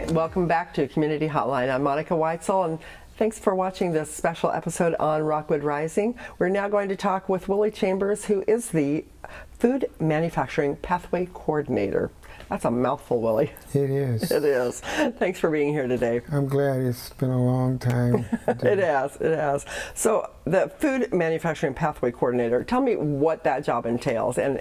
right, welcome back to Community Hotline. I'm Monica Weitzel, and thanks for watching this special episode on Rockwood Rising. We're now going to talk with Willie Chambers, who is the Food Manufacturing Pathway Coordinator. That's a mouthful, Willie. It is. It is. Thanks for being here today. I'm glad. It's been a long time. It has. So the Food Manufacturing Pathway Coordinator, tell me what that job entails and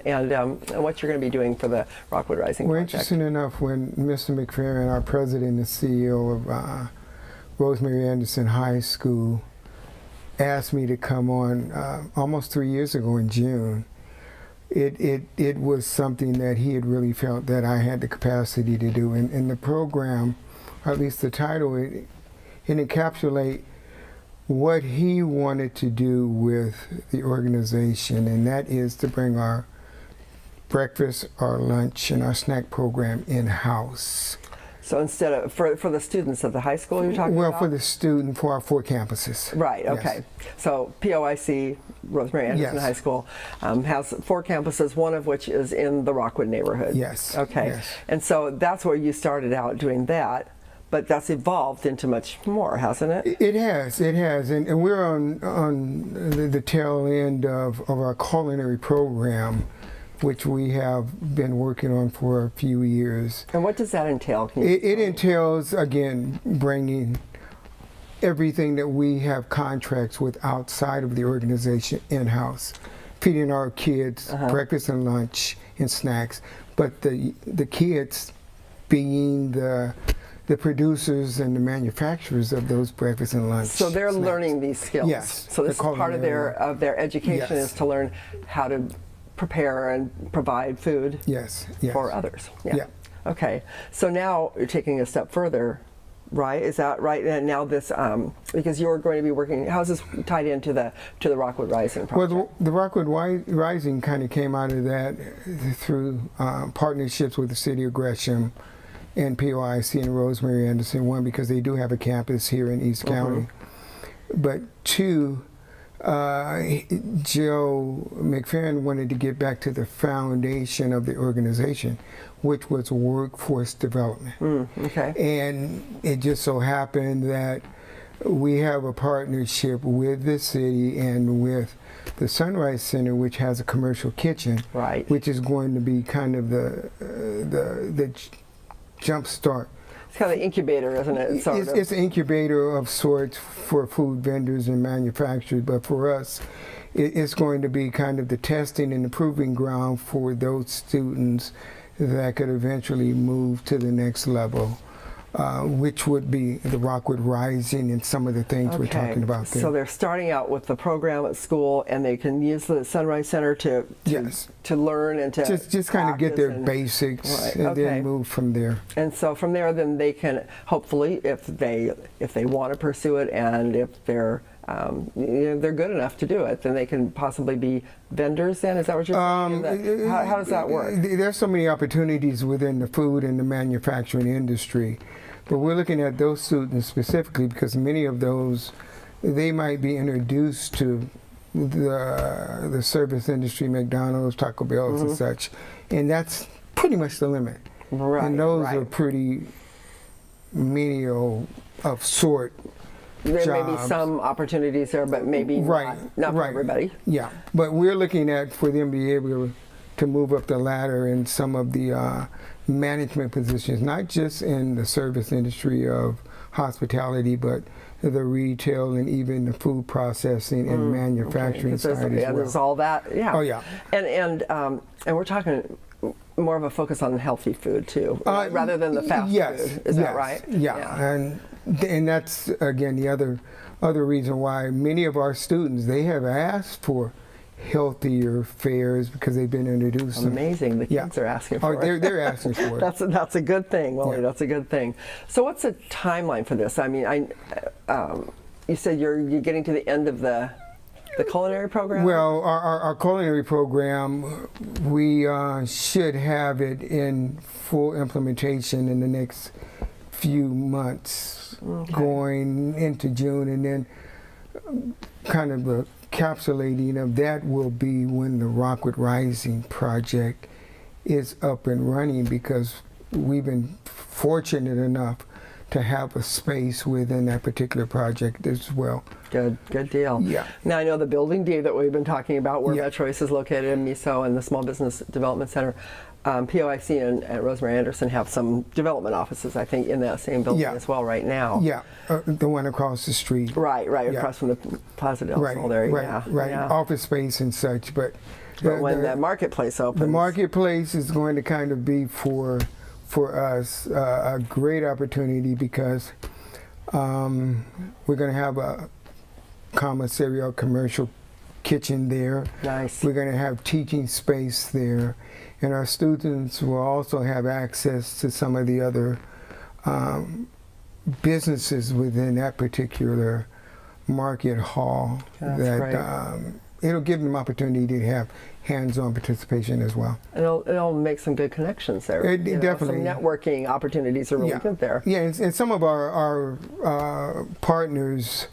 what you're going to be doing for the Rockwood Rising Well, project. interesting enough, when Mr. McFerrin, our president and CEO of Rosemary Anderson High School, asked me to come on almost 3 years ago in June, it was something that he had really felt that I had the capacity to do. And the program, or at least the title, it encapsulates what he wanted to do with the organization, and that is to bring our breakfast, our lunch, and our snack program in-house. So instead of, for the students at the high school you're talking about? Well, for the student, for our 4 campuses. Right, okay. Yes. So POIC, Rosemary Anderson Yes. High School, has 4 campuses, one of which is in the Rockwood neighborhood. Yes. Okay. Yes. And so that's where you started out doing that, but that's evolved into much more, hasn't it? It has. And we're on the tail end of our culinary program, which we have been working on for a few years. And what does that entail? Can you It entails, again, bringing everything that we have contracts with outside of the organization in-house, feeding our kids breakfast and lunch and snacks, but the kids being the producers and the manufacturers of those breakfast and lunch. So they're snacks. learning these skills. Yes. So this is part of their education, Yes. is to learn how to prepare and provide food Yes. for others. Yeah. Okay. So now you're taking a step further, right? Is that right? And now this, because you're going to be working, how's this tied into the Rockwood Rising project? Well, the Rockwood Rising kind of came out of that through partnerships with the City of Gresham and POIC and Rosemary Anderson. One, because they do have a campus here in East County. But 2, Joe McFerrin wanted to get back to the foundation of the organization, which was workforce development. Okay. And it just so happened that we have a partnership with the city and with the Sunrise Center, which has a commercial kitchen, Right. which is going to be kind of the jump start. It's kind of an incubator, isn't it? It's an incubator of sorts for food vendors and manufacturers, but for us, it's going to be kind of the testing and the proving ground for those students that could eventually move to the next level, which would be the Rockwood Rising and some of the things we're talking about there. So they're starting out with the program at school, and they can use the Sunrise Center to learn and to just kind of get their basics, Right, and okay. then move from there. And so from there, then they can hopefully, if they want to pursue it, and if they're they're good enough to do it, then they can possibly be vendors. Then is that what you're saying? How does that work? There's so many opportunities within the food and the manufacturing industry, but we're looking at those students specifically because many of those, they might be introduced to the service industry, McDonald's, Taco Bell's, and such, and that's pretty much the limit. Right. And those are pretty menial of sort. There jobs. may be some opportunities there, but maybe not for everybody. Yeah, but we're looking at for them to be able to move up the ladder in some of the management positions, not just in the service industry of hospitality, but the retail and even the food processing and manufacturing side as well. There's all that. Yeah. Oh yeah. And we're talking more of a focus on healthy food too, rather than the fast food. Is that right? Yeah. And that's again the other reason why many of our students, they have asked for healthier fares because they've been introduced. Amazing, the kids are asking for it. They're asking for it. That's a good thing, Willie. That's a good thing. So what's the timeline for this? I mean, you said you're getting to the end of the culinary program? Well, our culinary program, we should have it in full implementation in the next few months, going into June, and then kind of the encapsulating of that will be when the Rockwood Rising project is up and running, because we've been fortunate enough to have a space within that particular project as well. Good deal. Yeah. Now I know the building D that we've been talking about, where Yeah. MetroEast is located in MISO and the Small Business Development Center. POIC and Rosemary Anderson have some development offices, I think, in that same building Yeah. as well right now. Yeah, the one across the street. Right, Yeah. across from the Plaza del Sol there. Right. Yeah. Office space and such, but When the marketplace opens. the marketplace is going to kind of be for us a great opportunity, because we're going to have a commissary commercial kitchen there. Nice. We're going to have teaching space there, and our students will also have access to some of the other businesses within that particular market hall. That's great. It'll give them opportunity to have hands-on participation as well. It'll make some good connections there. It definitely. Some networking opportunities are really good there. Yeah, and some of our partners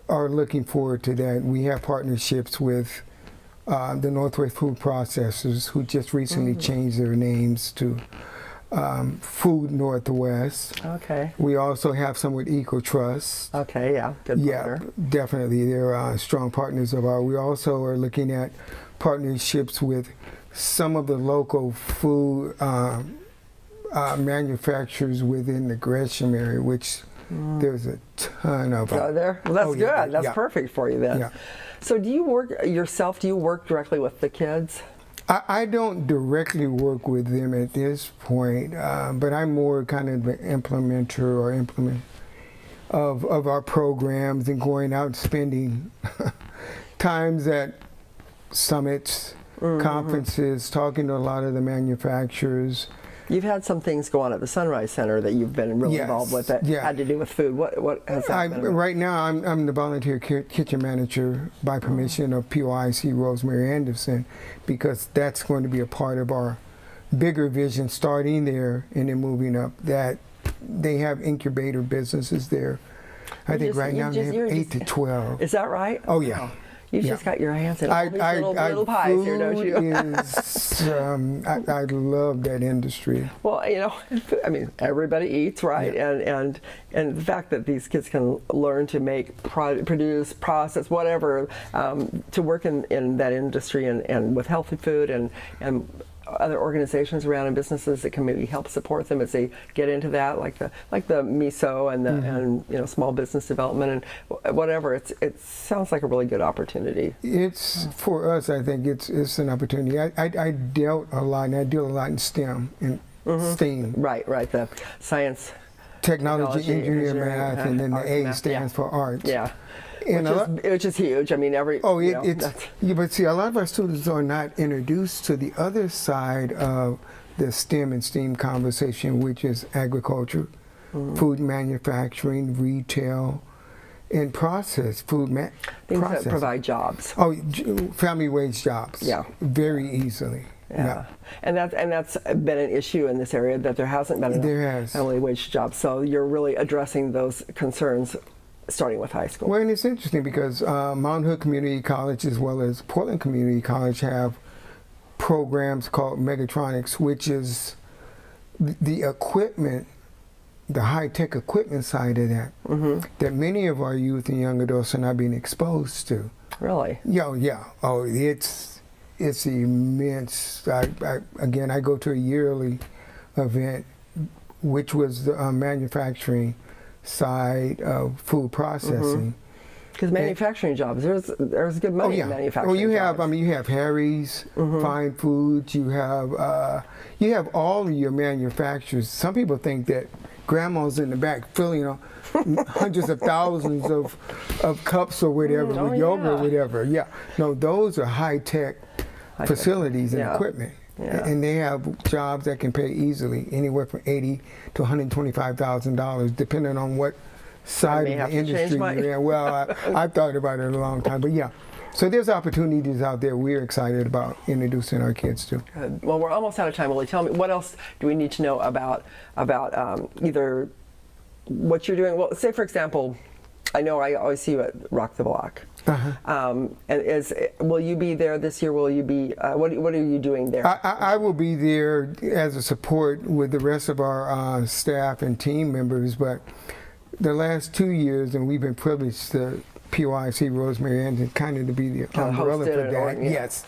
are looking forward to that. We have partnerships with the Northwest Food Processors, who just recently changed their names to Food Northwest. Okay. We also have some with Eco Trust. Okay, yeah, good partner. Yeah, definitely. They're strong partners of ours. We also are looking at partnerships with some of the local food manufacturers within the Gresham area, which there's a ton of them. Are there? Well, that's good. That's yeah. perfect for you then. Yeah. So do you work yourself? Do you work directly with the kids? I don't directly work with them at this point, but I'm more kind of the implementer of our programs, and going out and spending times at summits, conferences, talking to a lot of the manufacturers. You've had some things go on at the Sunrise Center that you've been really involved with that had to do with food. What has that been about? Right now, I'm the volunteer kitchen manager by permission of POIC Rosemary Anderson, because that's going to be a part of our bigger vision, starting there and then moving up. That they have incubator businesses there. I think right now they have 8 to 12. Is that right? Oh yeah. You've just got your hands in all these little pies here, don't you? I love that industry. Well, I mean, everybody eats, right? Yeah. And the fact that these kids can learn to make, produce, process, whatever, to work in that industry and with healthy food and other organizations around and businesses that can maybe help support them as they get into that, like the MISO and and small business development and whatever. It sounds like a really good opportunity. It's for us. I think it's an opportunity. I dealt a lot, and I deal a lot in STEM and STEAM. Right. The science, technology, engineering, math, and then the A stands for arts. Yeah. Which is huge. I mean, but see, a lot of our students are not introduced to the other side of the STEM and STEAM conversation, which is agriculture, food manufacturing, retail, and things that provide jobs. Oh, family wage jobs. Yeah, very easily. Yeah. And that's been an issue in this area, that there hasn't been enough family wage jobs. So you're really addressing those concerns, starting with high school. Well, and it's interesting because Mount Hood Community College as well as Portland Community College have programs called Megatronics, which is the equipment, the high-tech equipment side of that, that many of our youth and young adults are not being exposed to. Really? Yeah. Oh, it's immense. Again, I go to a yearly event, which was the manufacturing side of food processing. Because manufacturing jobs, there's good money in manufacturing. Well, you have Harry's, Fine Foods. You have all of your manufacturers. Some people think that grandma's in the back filling hundreds of thousands of cups or whatever with yogurt or whatever. Yeah, no, those are high tech facilities and equipment. Yeah. And they have jobs that can pay easily anywhere from $80,000 to $125,000, depending on what side of the industry you're in. Well, I've thought about it a long time, but yeah. So there's opportunities out there we're excited about introducing our kids to. Good. Well, we're almost out of time, Willie. Tell me, what else do we need to know about either what you're doing? Well, say for example, I know I always see you at Rock the Block. And will you be there this year? Will you be? What are you doing there? I will be there as a support with the rest of our staff and team members. But the last 2 years, and we've been privileged to POIC Rosemary and kind of to be the umbrella for that. Yes.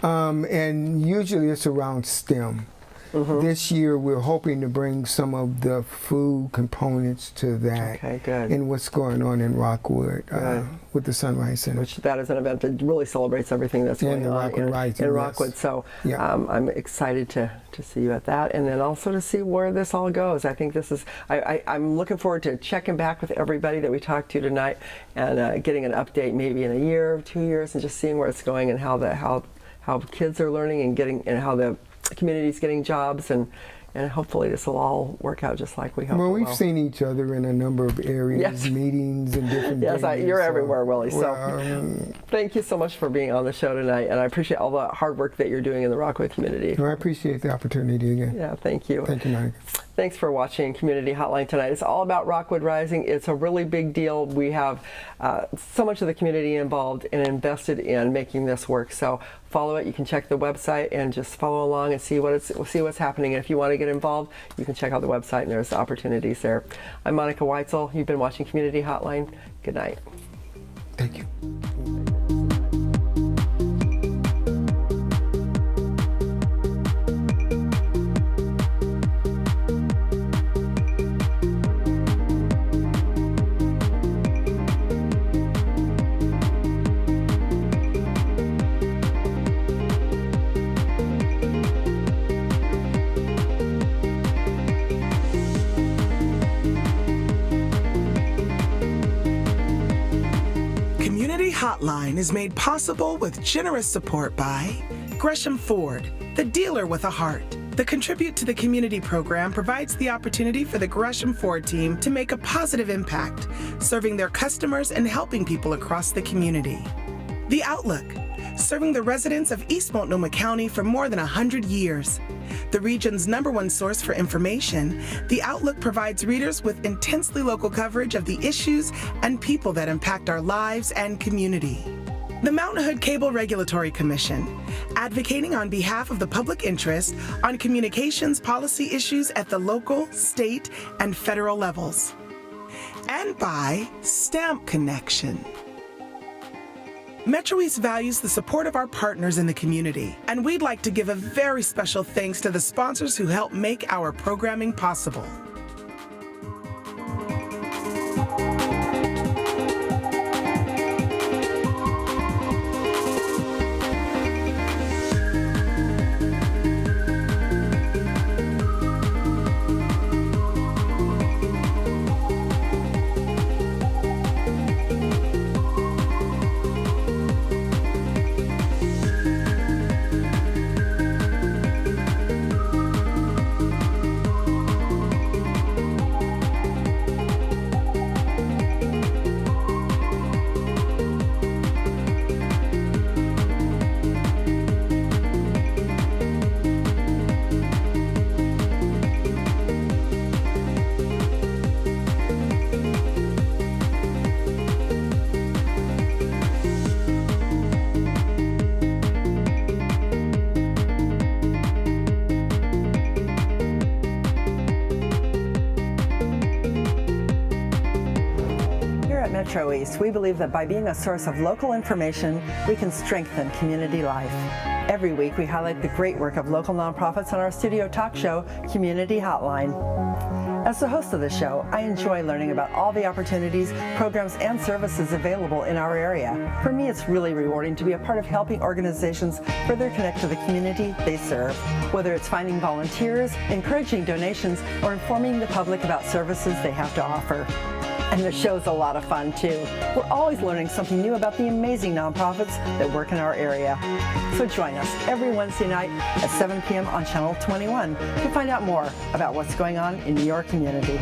And usually it's around STEM. This year we're hoping to bring some of the food components to that. Okay, good. And what's going on in Rockwood with the Sunrise Center. Which that is an event that really celebrates everything that's going on in Rockwood. So I'm excited to see you at that, and then also to see where this all goes. I think this is, I'm looking forward to checking back with everybody that we talked to tonight and getting an update maybe in a year, 2 years, and just seeing where it's going and how kids are learning and how the community's getting jobs, and hopefully this will all work out just like we hope. Well, we've seen each other in a number of areas, meetings and different things. Yes, you're everywhere, Willie. So thank you so much for being on the show tonight, and I appreciate all the hard work that you're doing in the Rockwood community. Well, I appreciate the opportunity again. Yeah, thank you. Thank you, Monica. Thanks for watching Community Hotline tonight. It's all about Rockwood Rising. It's a really big deal. We have so much of the community involved and invested in making this work. So follow it. You can check the website and just follow along and see what's happening. And if you want to get involved, you can check out the website and there's opportunities there. I'm Monica Weitzel. You've been watching Community Hotline. Good night. Thank you. Hotline is made possible with generous support by Gresham Ford, the dealer with a heart. The Contribute to the Community program provides the opportunity for the Gresham Ford team to make a positive impact, serving their customers and helping people across the community. The Outlook, serving the residents of East Multnomah County for more than 100 years. The region's #1 source for information, The Outlook provides readers with intensely local coverage of the issues and people that impact our lives and community. The Mountain Hood Cable Regulatory Commission, advocating on behalf of the public interest on communications policy issues at the local, state, and federal levels. And by Stamp Connection. MetroEast values the support of our partners in the community, and we'd like to give a very special thanks to the sponsors who help make our programming possible. MetroEast, we believe that by being a source of local information, we can strengthen community life. Every week, we highlight the great work of local nonprofits on our studio talk show, Community Hotline. As the host of the show, I enjoy learning about all the opportunities, programs, and services available in our area. For me, it's really rewarding to be a part of helping organizations further connect to the community they serve. Whether it's finding volunteers, encouraging donations, or informing the public about services they have to offer. And the show's a lot of fun, too. We're always learning something new about the amazing nonprofits that work in our area. So join us every Wednesday night at 7 p.m. on Channel 21 to find out more about what's going on in your community.